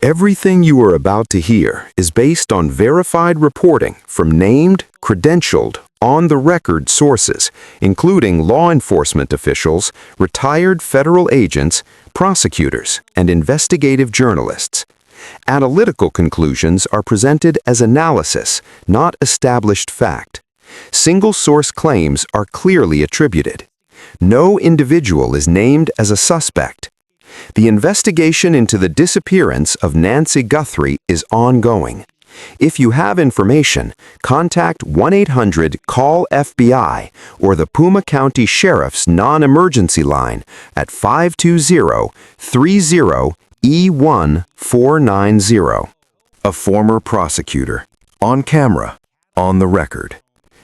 Everything you are about to hear is based on verified reporting from named, credentialed, on-the-record sources, including law enforcement officials, retired federal agents, prosecutors, and investigative journalists. Analytical conclusions are presented as analysis, not established fact. Single-source claims are clearly attributed. No individual is named as a suspect. The investigation into the disappearance of Nancy Guthrie is ongoing. If you have information, contact 1-800-CALL-FBI or the Pima County Sheriff's non-emergency line at 520-30-E1490. A former prosecutor. On camera. On the record.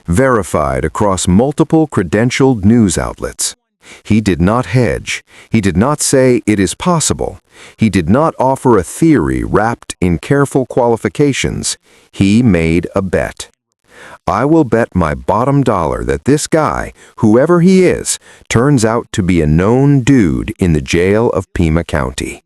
Verified across multiple credentialed news outlets. He did not hedge. He did not say it is possible. He did not offer a theory wrapped in careful qualifications. He made a bet. I will bet my bottom dollar that this guy, whoever he is, turns out to be a known dude in the jail of Pima County.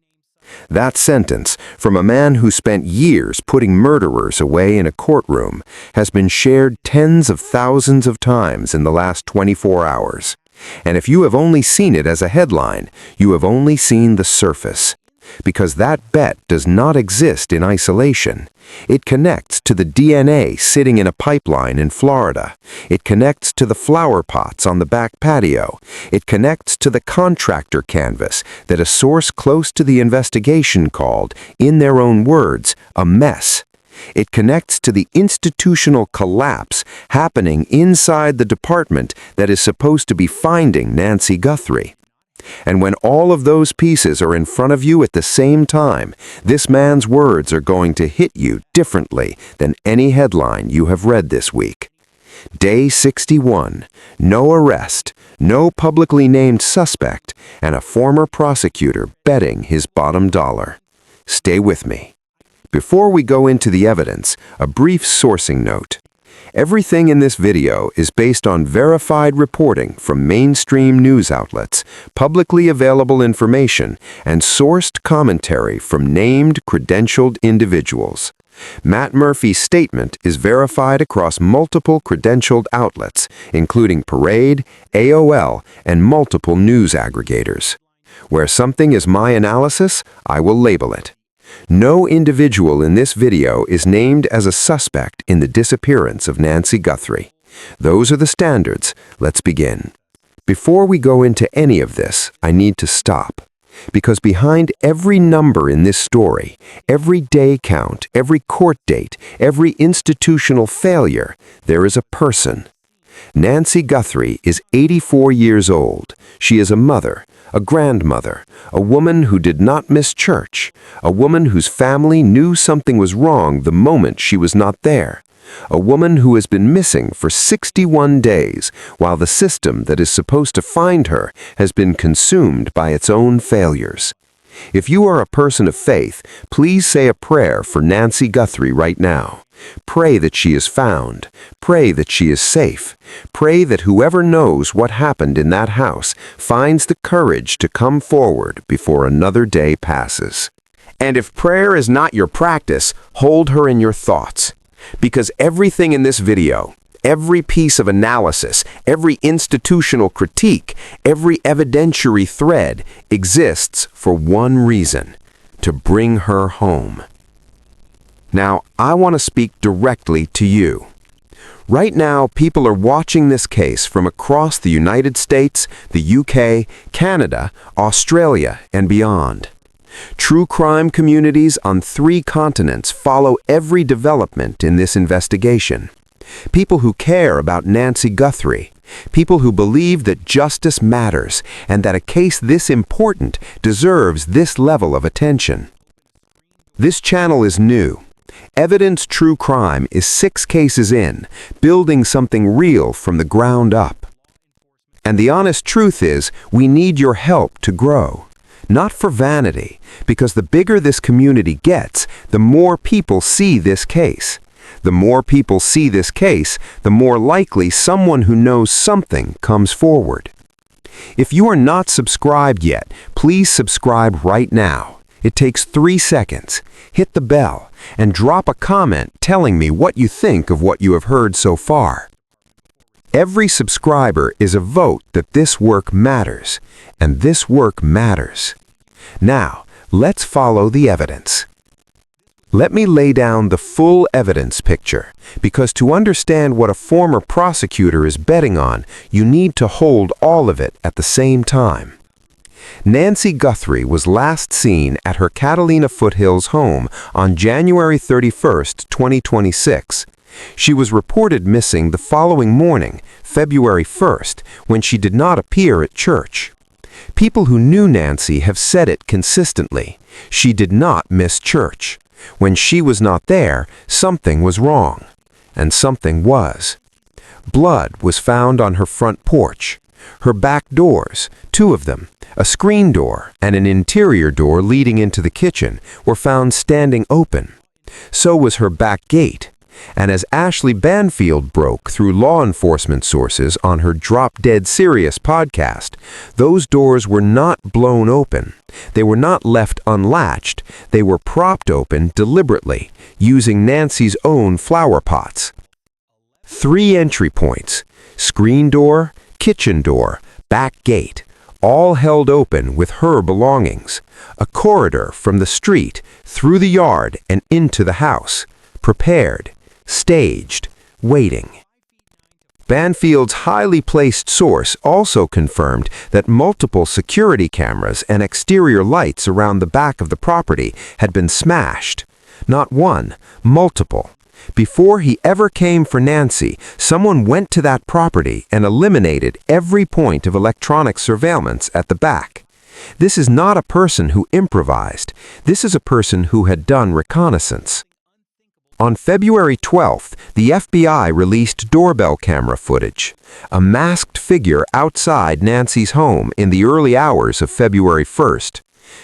That sentence, from a man who spent years putting murderers away in a courtroom, has been shared tens of thousands of times in the last 24 hours. And if you have only seen it as a headline, you have only seen the surface. Because that bet does not exist in isolation. It connects to the DNA sitting in a pipeline in Florida. It connects to the flower pots on the back patio. It connects to the contractor canvas that a source close to the investigation called, in their own words, a mess. It connects to the institutional collapse happening inside the department that is supposed to be finding Nancy Guthrie. And when all of those pieces are in front of you at the same time, this man's words are going to hit you differently than any headline you have read this week. Day 61, no arrest, no publicly named suspect, and a former prosecutor betting his bottom dollar. Stay with me. Before we go into the evidence, a brief sourcing note. Everything in this video is based on verified reporting from mainstream news outlets, publicly available information, and sourced commentary from named, credentialed individuals. Matt Murphy's statement is verified across multiple credentialed outlets, including Parade, AOL, and multiple news aggregators. Where something is my analysis, I will label it. No individual in this video is named as a suspect in the disappearance of Nancy Guthrie. Those are the standards. Let's begin. Before we go into any of this, I need to stop. Because behind every number in this story, every day count, every court date, every institutional failure, there is a person. Nancy Guthrie is 84 years old. She is a mother, a grandmother, a woman who did not miss church, a woman whose family knew something was wrong the moment she was not there, a woman who has been missing for 61 days while the system that is supposed to find her has been consumed by its own failures. If you are a person of faith, please say a prayer for Nancy Guthrie right now. Pray that she is found. Pray that she is safe. Pray that whoever knows what happened in that house finds the courage to come forward before another day passes. And if prayer is not your practice, hold her in your thoughts. Because everything in this video, every piece of analysis, every institutional critique, every evidentiary thread exists for one reason: to bring her home. Now, I want to speak directly to you. Right now, people are watching this case from across the United States, the UK, Canada, Australia, and beyond. True crime communities on 3 continents follow every development in this investigation. People who care about Nancy Guthrie. People who believe that justice matters and that a case this important deserves this level of attention. This channel is new. Evidence True Crime is 6 cases in, building something real from the ground up. And the honest truth is, we need your help to grow. Not for vanity, because the bigger this community gets, the more people see this case. The more people see this case, the more likely someone who knows something comes forward. If you are not subscribed yet, please subscribe right now. It takes 3 seconds. Hit the bell and drop a comment telling me what you think of what you have heard so far. Every subscriber is a vote that this work matters, and this work matters. Now, let's follow the evidence. Let me lay down the full evidence picture, because to understand what a former prosecutor is betting on, you need to hold all of it at the same time. Nancy Guthrie was last seen at her Catalina Foothills home on January 31, 2026. She was reported missing the following morning, February 1st, when she did not appear at church. People who knew Nancy have said it consistently. She did not miss church. When she was not there, something was wrong. And something was. Blood was found on her front porch. Her back doors, 2 of them, a screen door and an interior door leading into the kitchen, were found standing open. So was her back gate. And as Ashley Banfield broke through law enforcement sources on her Drop Dead Serious podcast, those doors were not blown open. They were not left unlatched. They were propped open deliberately, using Nancy's own flower pots. 3 entry points: screen door, kitchen door, back gate, all held open with her belongings. A corridor from the street, through the yard, and into the house. Prepared. Staged, waiting. Banfield's highly placed source also confirmed that multiple security cameras and exterior lights around the back of the property had been smashed. Not one, multiple. Before he ever came for Nancy, someone went to that property and eliminated every point of electronic surveillance at the back. This is not a person who improvised. This is a person who had done reconnaissance. On February 12th, the FBI released doorbell camera footage. A masked figure outside Nancy's home in the early hours of February 1st.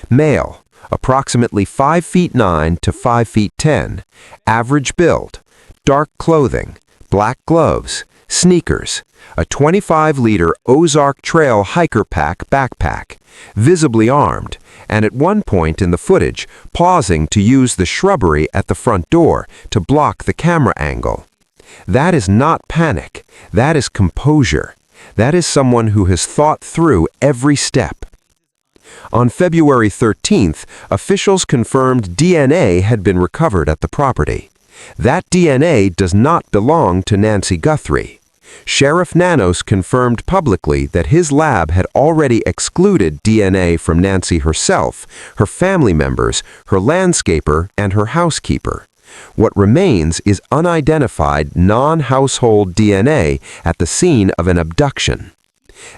Male, approximately 5 feet 9 to 5 feet 10, average build, dark clothing, black gloves, sneakers, a 25-liter Ozark Trail Hiker Pack backpack, visibly armed, and at one point in the footage, pausing to use the shrubbery at the front door to block the camera angle. That is not panic. That is composure. That is someone who has thought through every step. On February 13th, officials confirmed DNA had been recovered at the property. That DNA does not belong to Nancy Guthrie. Sheriff Nanos confirmed publicly that his lab had already excluded DNA from Nancy herself, her family members, her landscaper, and her housekeeper. What remains is unidentified non-household DNA at the scene of an abduction.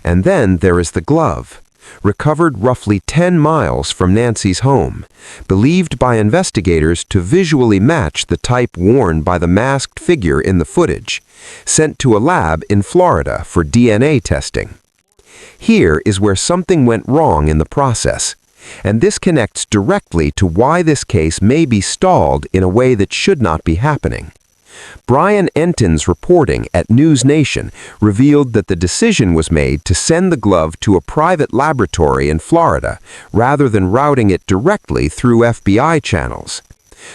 And then there is the glove, recovered roughly 10 miles from Nancy's home, believed by investigators to visually match the type worn by the masked figure in the footage, sent to a lab in Florida for DNA testing. Here is where something went wrong in the process, and this connects directly to why this case may be stalled in a way that should not be happening. Brian Enton's reporting at News Nation revealed that the decision was made to send the glove to a private laboratory in Florida rather than routing it directly through FBI channels.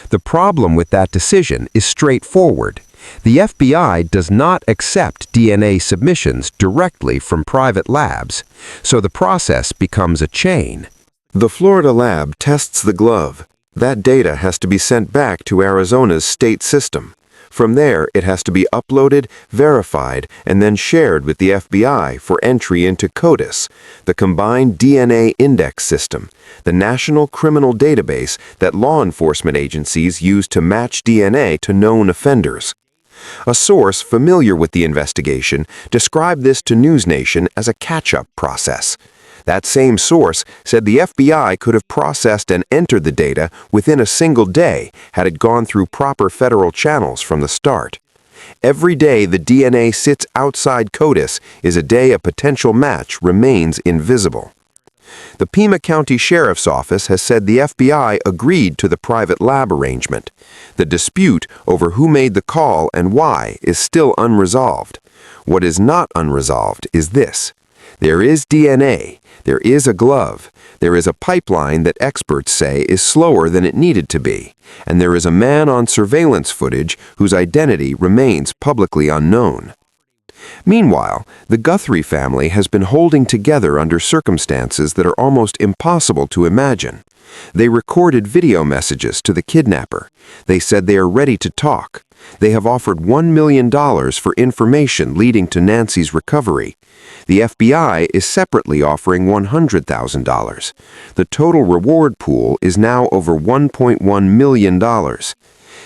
The problem with that decision is straightforward. The FBI does not accept DNA submissions directly from private labs, so the process becomes a chain. The Florida lab tests the glove. That data has to be sent back to Arizona's state system. From there, it has to be uploaded, verified, and then shared with the FBI for entry into CODIS, the Combined DNA Index System, the national criminal database that law enforcement agencies use to match DNA to known offenders. A source familiar with the investigation described this to News Nation as a catch-up process. That same source said the FBI could have processed and entered the data within a single day had it gone through proper federal channels from the start. Every day the DNA sits outside CODIS is a day a potential match remains invisible. The Pima County Sheriff's Office has said the FBI agreed to the private lab arrangement. The dispute over who made the call and why is still unresolved. What is not unresolved is this. There is DNA, there is a glove, there is a pipeline that experts say is slower than it needed to be, and there is a man on surveillance footage whose identity remains publicly unknown. Meanwhile, the Guthrie family has been holding together under circumstances that are almost impossible to imagine. They recorded video messages to the kidnapper. They said they are ready to talk. They have offered $1 million for information leading to Nancy's recovery. The FBI is separately offering $100,000. The total reward pool is now over $1.1 million.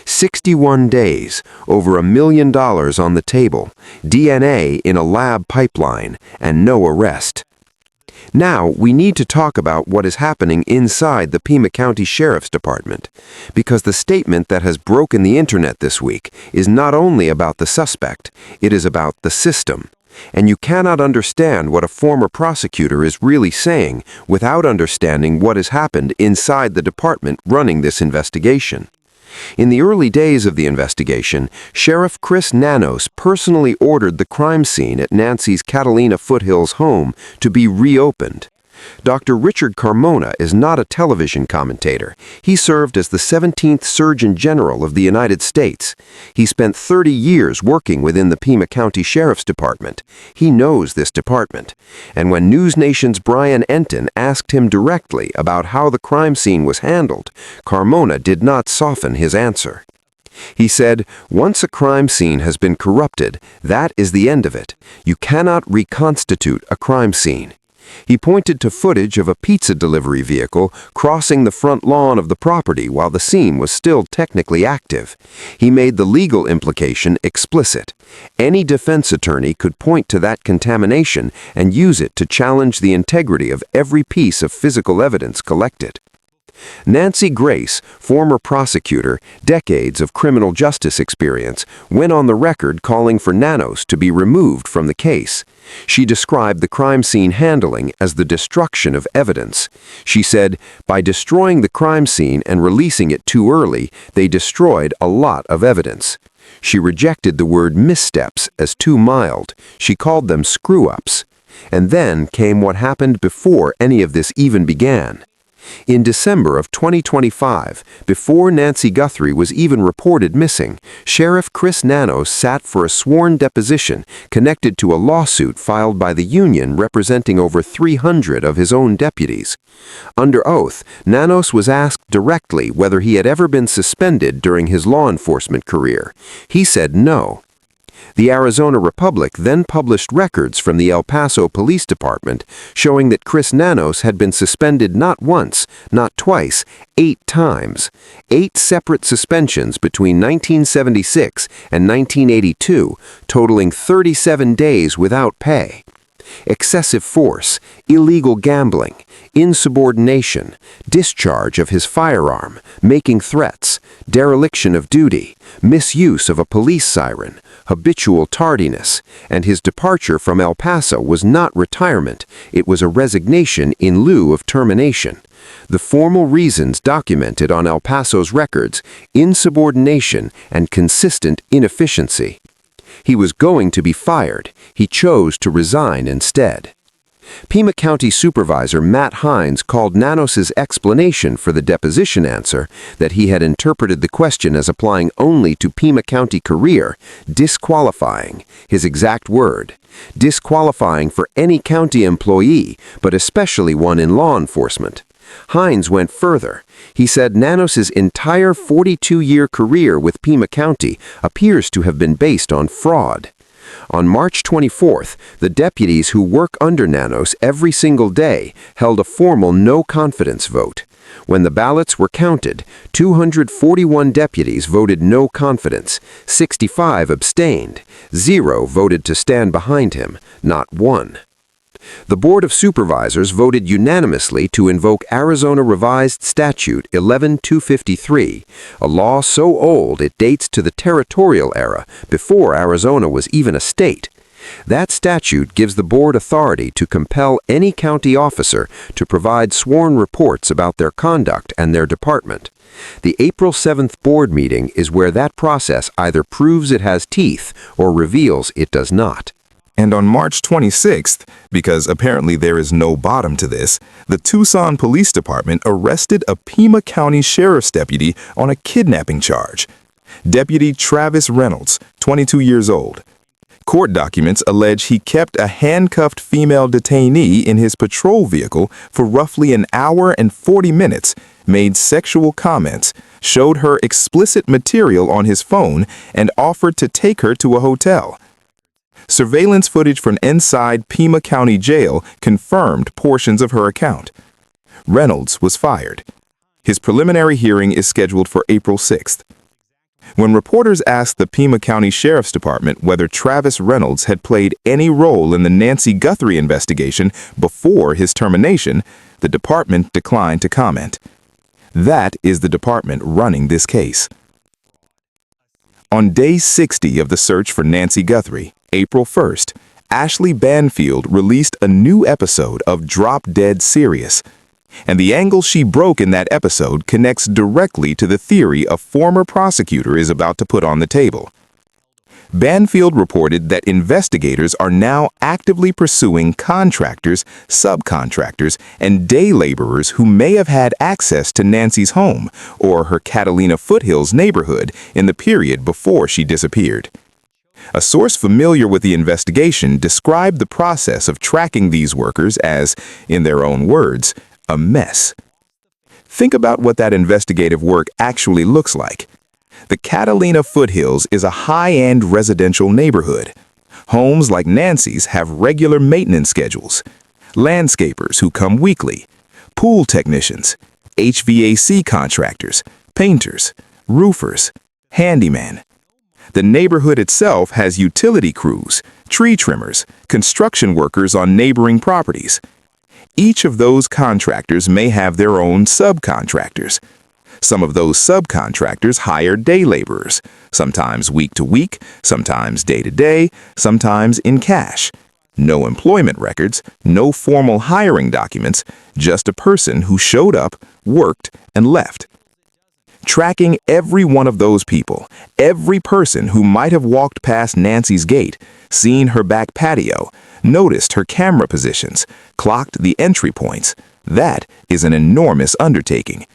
61 days, over $1 million on the table, DNA in a lab pipeline, and no arrest. Now, we need to talk about what is happening inside the Pima County Sheriff's Department, because the statement that has broken the internet this week is not only about the suspect, it is about the system. And you cannot understand what a former prosecutor is really saying without understanding what has happened inside the department running this investigation. In the early days of the investigation, Sheriff Chris Nanos personally ordered the crime scene at Nancy's Catalina Foothills home to be reopened. Dr. Richard Carmona is not a television commentator. He served as the 17th Surgeon General of the United States. He spent 30 years working within the Pima County Sheriff's Department. He knows this department. And when News Nation's Brian Enton asked him directly about how the crime scene was handled, Carmona did not soften his answer. He said, "Once a crime scene has been corrupted, that is the end of it. You cannot reconstitute a crime scene." He pointed to footage of a pizza delivery vehicle crossing the front lawn of the property while the scene was still technically active. He made the legal implication explicit. Any defense attorney could point to that contamination and use it to challenge the integrity of every piece of physical evidence collected. Nancy Grace, former prosecutor, decades of criminal justice experience, went on the record calling for Nanos to be removed from the case. She described the crime scene handling as the destruction of evidence. She said, "By destroying the crime scene and releasing it too early, they destroyed a lot of evidence." She rejected the word missteps as too mild. She called them screw-ups. And then came what happened before any of this even began. In December of 2025, before Nancy Guthrie was even reported missing, Sheriff Chris Nanos sat for a sworn deposition connected to a lawsuit filed by the union representing over 300 of his own deputies. Under oath, Nanos was asked directly whether he had ever been suspended during his law enforcement career. He said no. The Arizona Republic then published records from the El Paso Police Department showing that Chris Nanos had been suspended not once, not twice, 8 times. 8 separate suspensions between 1976 and 1982, totaling 37 days without pay. Excessive force, illegal gambling, insubordination, discharge of his firearm, making threats, dereliction of duty, misuse of a police siren, habitual tardiness, and his departure from El Paso was not retirement, it was a resignation in lieu of termination. The formal reasons documented on El Paso's records, insubordination and consistent inefficiency. He was going to be fired. He chose to resign instead. Pima County Supervisor Matt Hines called Nanos's explanation for the deposition answer, that he had interpreted the question as applying only to Pima County career, disqualifying, his exact word. Disqualifying for any county employee, but especially one in law enforcement. Hines went further. He said Nanos's entire 42-year career with Pima County appears to have been based on fraud. On March 24th, the deputies who work under Nanos every single day held a formal no-confidence vote. When the ballots were counted, 241 deputies voted no confidence, 65 abstained, 0 voted to stand behind him, not 1. The Board of Supervisors voted unanimously to invoke Arizona Revised Statute 11253, a law so old it dates to the territorial era, before Arizona was even a state. That statute gives the board authority to compel any county officer to provide sworn reports about their conduct and their department. The April 7th board meeting is where that process either proves it has teeth or reveals it does not. And on March 26th, because apparently there is no bottom to this, the Tucson Police Department arrested a Pima County Sheriff's deputy on a kidnapping charge. Deputy Travis Reynolds, 22 years old. Court documents allege he kept a handcuffed female detainee in his patrol vehicle for roughly an hour and 40 minutes, made sexual comments, showed her explicit material on his phone, and offered to take her to a hotel. Surveillance footage from inside Pima County Jail confirmed portions of her account. Reynolds was fired. His preliminary hearing is scheduled for April 6th. When reporters asked the Pima County Sheriff's Department whether Travis Reynolds had played any role in the Nancy Guthrie investigation before his termination, the department declined to comment. That is the department running this case. On day 60 of the search for Nancy Guthrie, April 1st, Ashley Banfield released a new episode of Drop Dead Serious. And the angle she broke in that episode connects directly to the theory a former prosecutor is about to put on the table. Banfield reported that investigators are now actively pursuing contractors, subcontractors, and day laborers who may have had access to Nancy's home or her Catalina Foothills neighborhood in the period before she disappeared. A source familiar with the investigation described the process of tracking these workers as, in their own words, a mess. Think about what that investigative work actually looks like. The Catalina Foothills is a high-end residential neighborhood. Homes like Nancy's have regular maintenance schedules. Landscapers who come weekly. Pool technicians. HVAC contractors. Painters. Roofers. Handyman. The neighborhood itself has utility crews, tree trimmers, construction workers on neighboring properties. Each of those contractors may have their own subcontractors. Some of those subcontractors hire day laborers, sometimes week to week, sometimes day to day, sometimes in cash. No employment records, no formal hiring documents, just a person who showed up, worked, and left. Tracking every one of those people, every person who might have walked past Nancy's gate, seen her back patio, noticed her camera positions, clocked the entry points, that is an enormous undertaking.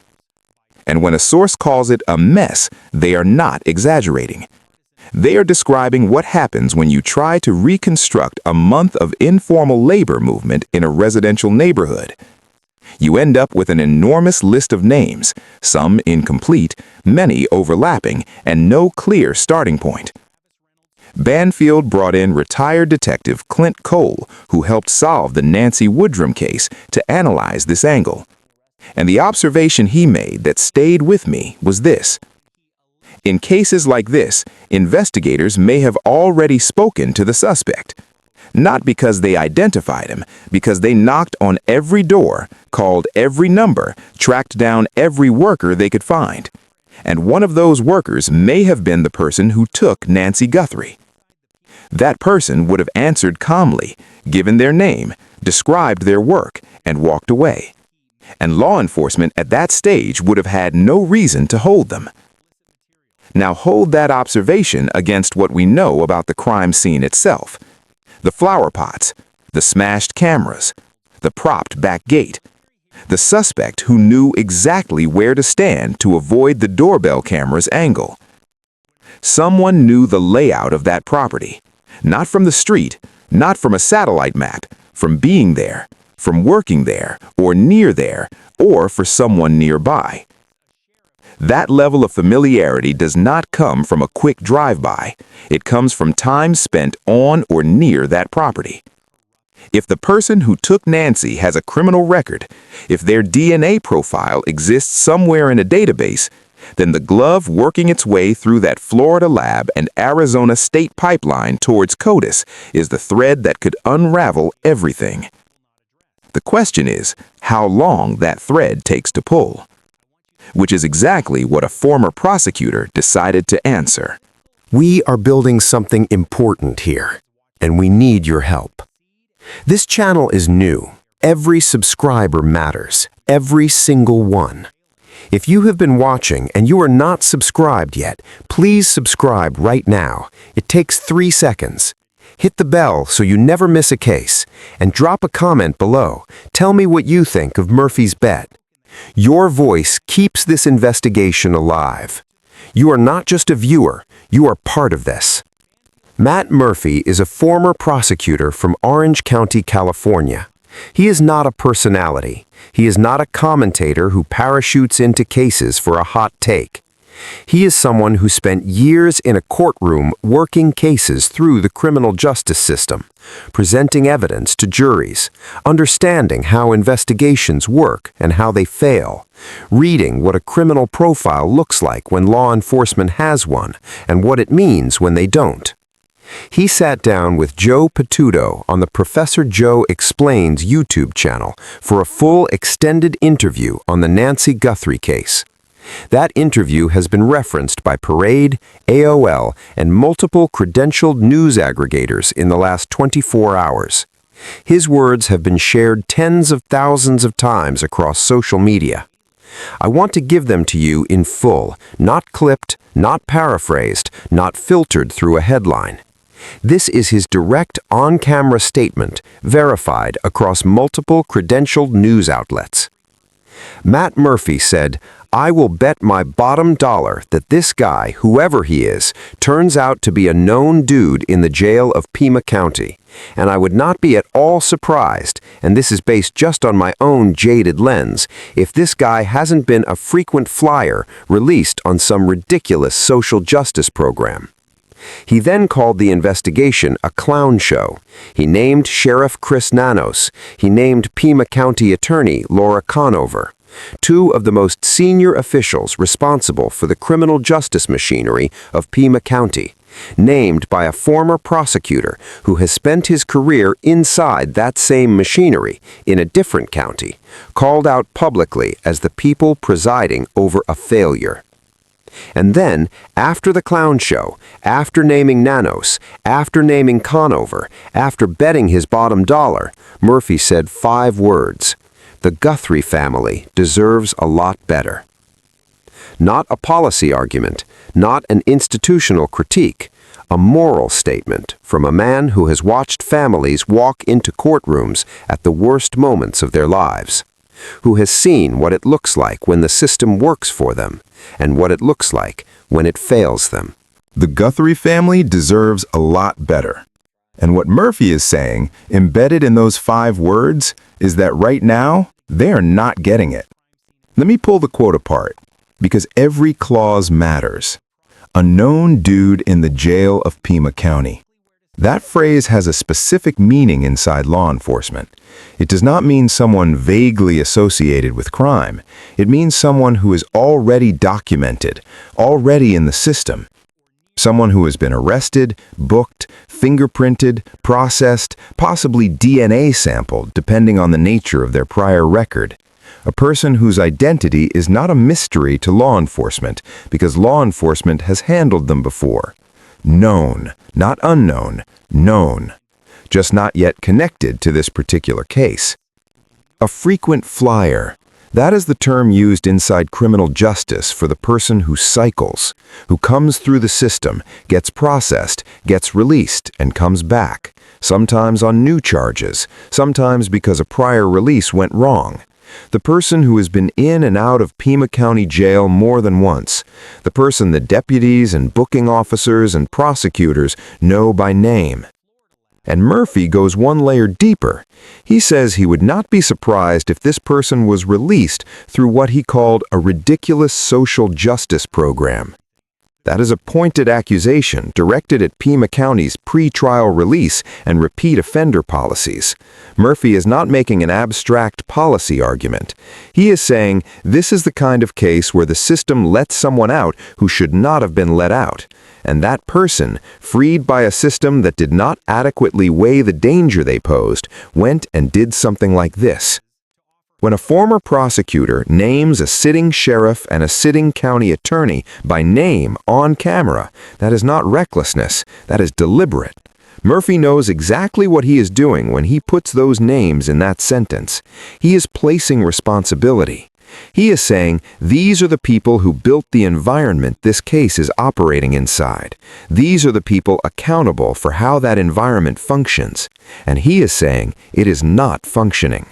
And when a source calls it a mess, they are not exaggerating. They are describing what happens when you try to reconstruct a month of informal labor movement in a residential neighborhood. You end up with an enormous list of names, some incomplete, many overlapping, and no clear starting point. Banfield brought in retired detective Clint Cole, who helped solve the Nancy Woodrum case, to analyze this angle. And the observation he made that stayed with me was this. In cases like this, investigators may have already spoken to the suspect. Not because they identified him, because they knocked on every door, called every number, tracked down every worker they could find. And one of those workers may have been the person who took Nancy Guthrie. That person would have answered calmly, given their name, described their work, and walked away. And law enforcement at that stage would have had no reason to hold them. Now hold that observation against what we know about the crime scene itself. The flower pots, the smashed cameras, the propped back gate, the suspect who knew exactly where to stand to avoid the doorbell camera's angle. Someone knew the layout of that property, not from the street, not from a satellite map, from being there, from working there, or near there, or for someone nearby. That level of familiarity does not come from a quick drive-by. It comes from time spent on or near that property. If the person who took Nancy has a criminal record, if their DNA profile exists somewhere in a database, then the glove working its way through that Florida lab and Arizona state pipeline towards CODIS is the thread that could unravel everything. The question is how long that thread takes to pull. Which is exactly what a former prosecutor decided to answer. We are building something important here, and we need your help. This channel is new. Every subscriber matters, every single one. If you have been watching and you are not subscribed yet, please subscribe right now. It takes 3 seconds. Hit the bell so you never miss a case, and drop a comment below. Tell me what you think of Murphy's bet. Your voice keeps this investigation alive. You are not just a viewer, you are part of this. Matt Murphy is a former prosecutor from Orange County, California. He is not a personality. He is not a commentator who parachutes into cases for a hot take. He is someone who spent years in a courtroom working cases through the criminal justice system, presenting evidence to juries, understanding how investigations work and how they fail, reading what a criminal profile looks like when law enforcement has one and what it means when they don't. He sat down with Joe Patudo on the Professor Joe Explains YouTube channel for a full extended interview on the Nancy Guthrie case. That interview has been referenced by Parade, AOL, and multiple credentialed news aggregators in the last 24 hours. His words have been shared tens of thousands of times across social media. I want to give them to you in full, not clipped, not paraphrased, not filtered through a headline. This is his direct on-camera statement, verified across multiple credentialed news outlets. Matt Murphy said, "I will bet my bottom dollar that this guy, whoever he is, turns out to be a known dude in the jail of Pima County. And I would not be at all surprised, and this is based just on my own jaded lens, if this guy hasn't been a frequent flyer released on some ridiculous social justice program." He then called the investigation a clown show. He named Sheriff Chris Nanos. He named Pima County Attorney Laura Conover, two of the most senior officials responsible for the criminal justice machinery of Pima County, named by a former prosecutor who has spent his career inside that same machinery in a different county, called out publicly as the people presiding over a failure. And then, after the clown show, after naming Nanos, after naming Conover, after betting his bottom dollar, Murphy said 5 words: "The Guthrie family deserves a lot better." Not a policy argument, not an institutional critique, a moral statement from a man who has watched families walk into courtrooms at the worst moments of their lives, who has seen what it looks like when the system works for them, and what it looks like when it fails them. The Guthrie family deserves a lot better. And what Murphy is saying, embedded in those 5 words, is that right now, they are not getting it. Let me pull the quote apart, because every clause matters. A known dude in the jail of Pima County. That phrase has a specific meaning inside law enforcement. It does not mean someone vaguely associated with crime. It means someone who is already documented, already in the system. Someone who has been arrested, booked, fingerprinted, processed, possibly DNA sampled, depending on the nature of their prior record. A person whose identity is not a mystery to law enforcement because law enforcement has handled them before. Known, not unknown, known. Just not yet connected to this particular case. A frequent flyer. That is the term used inside criminal justice for the person who cycles, who comes through the system, gets processed, gets released, and comes back, sometimes on new charges, sometimes because a prior release went wrong. The person who has been in and out of Pima County Jail more than once. The person the deputies and booking officers and prosecutors know by name. And Murphy goes one layer deeper. He says he would not be surprised if this person was released through what he called a ridiculous social justice program. That is a pointed accusation directed at Pima County's pre-trial release and repeat offender policies. Murphy is not making an abstract policy argument. He is saying this is the kind of case where the system lets someone out who should not have been let out. And that person, freed by a system that did not adequately weigh the danger they posed, went and did something like this. When a former prosecutor names a sitting sheriff and a sitting county attorney by name on camera, that is not recklessness, that is deliberate. Murphy knows exactly what he is doing when he puts those names in that sentence. He is placing responsibility. He is saying these are the people who built the environment this case is operating inside. These are the people accountable for how that environment functions. And he is saying it is not functioning.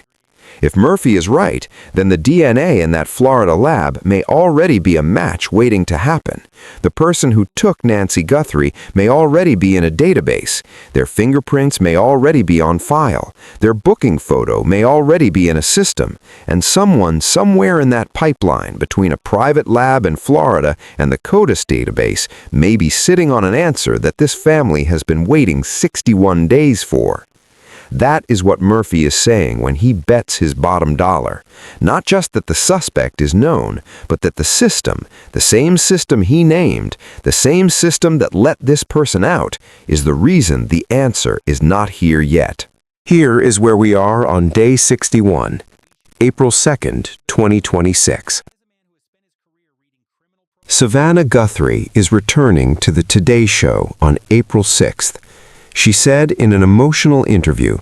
If Murphy is right, then the DNA in that Florida lab may already be a match waiting to happen. The person who took Nancy Guthrie may already be in a database. Their fingerprints may already be on file. Their booking photo may already be in a system. And someone somewhere in that pipeline between a private lab in Florida and the CODIS database may be sitting on an answer that this family has been waiting 61 days for. That is what Murphy is saying when he bets his bottom dollar. Not just that the suspect is known, but that the system, the same system he named, the same system that let this person out, is the reason the answer is not here yet. Here is where we are on day 61, April 2nd, 2026. Savannah Guthrie is returning to the Today Show on April 6th. She said in an emotional interview,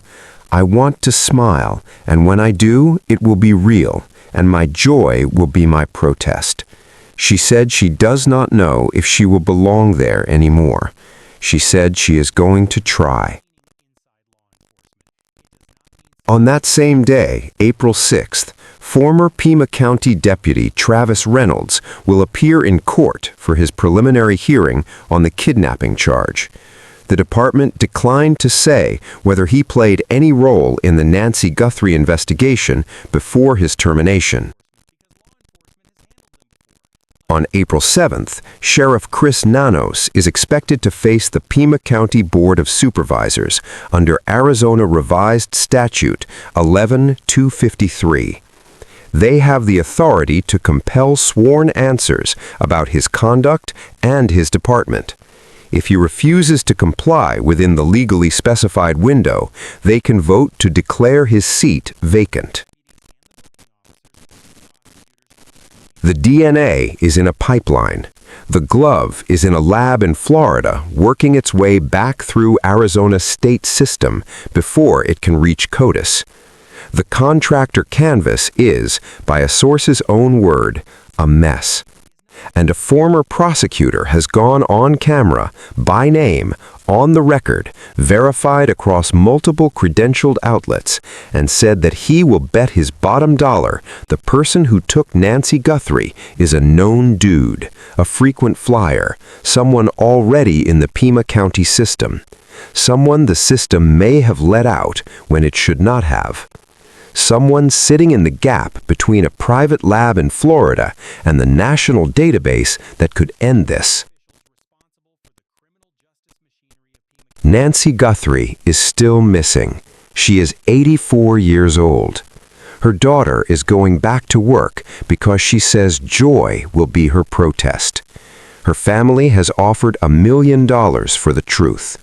"I want to smile, and when I do, it will be real, and my joy will be my protest." She said she does not know if she will belong there anymore. She said she is going to try. On that same day, April 6th, former Pima County Deputy Travis Reynolds will appear in court for his preliminary hearing on the kidnapping charge. The department declined to say whether he played any role in the Nancy Guthrie investigation before his termination. On April 7th, Sheriff Chris Nanos is expected to face the Pima County Board of Supervisors under Arizona Revised Statute 11-253. They have the authority to compel sworn answers about his conduct and his department. If he refuses to comply within the legally specified window, they can vote to declare his seat vacant. The DNA is in a pipeline. The glove is in a lab in Florida, working its way back through Arizona's state system before it can reach CODIS. The contractor canvas is, by a source's own word, a mess. And a former prosecutor has gone on camera, by name, on the record, verified across multiple credentialed outlets, and said that he will bet his bottom dollar the person who took Nancy Guthrie is a known dude, a frequent flyer, someone already in the Pima County system, someone the system may have let out when it should not have. Someone sitting in the gap between a private lab in Florida and the national database that could end this. Nancy Guthrie is still missing. She is 84 years old. Her daughter is going back to work because she says joy will be her protest. Her family has offered $1 million for the truth.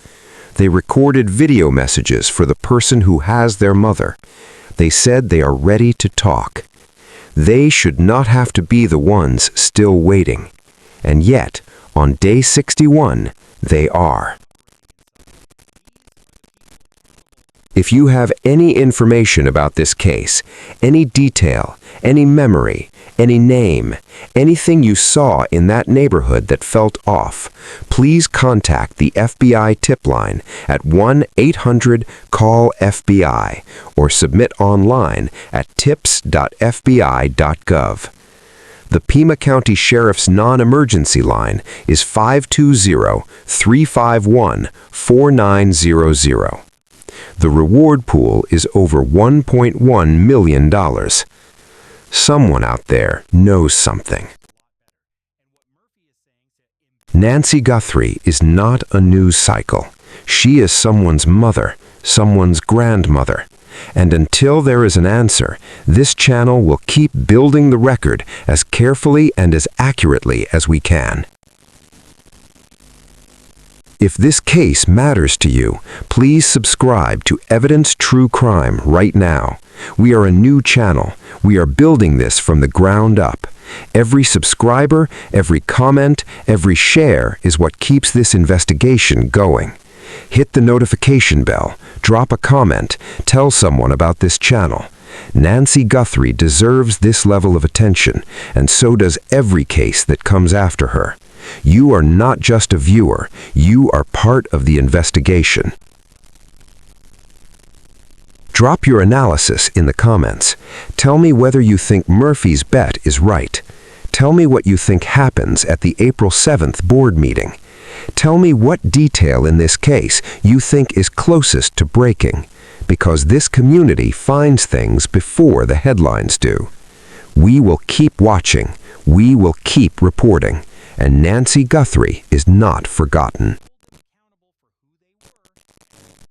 They recorded video messages for the person who has their mother. They said they are ready to talk. They should not have to be the ones still waiting. And yet, on day 61, they are. If you have any information about this case, any detail, any memory, any name, anything you saw in that neighborhood that felt off, please contact the FBI tip line at 1-800-CALL-FBI or submit online at tips.fbi.gov. The Pima County Sheriff's non-emergency line is 520-351-4900. The reward pool is over $1.1 million. Someone out there knows something. Nancy Guthrie is not a news cycle. She is someone's mother, someone's grandmother. And until there is an answer, this channel will keep building the record as carefully and as accurately as we can. If this case matters to you, please subscribe to Evidence True Crime right now. We are a new channel. We are building this from the ground up. Every subscriber, every comment, every share is what keeps this investigation going. Hit the notification bell, drop a comment, tell someone about this channel. Nancy Guthrie deserves this level of attention, and so does every case that comes after her. You are not just a viewer, you are part of the investigation. Drop your analysis in the comments. Tell me whether you think Murphy's bet is right. Tell me what you think happens at the April 7th board meeting. Tell me what detail in this case you think is closest to breaking, because this community finds things before the headlines do. We will keep watching, we will keep reporting, and Nancy Guthrie is not forgotten.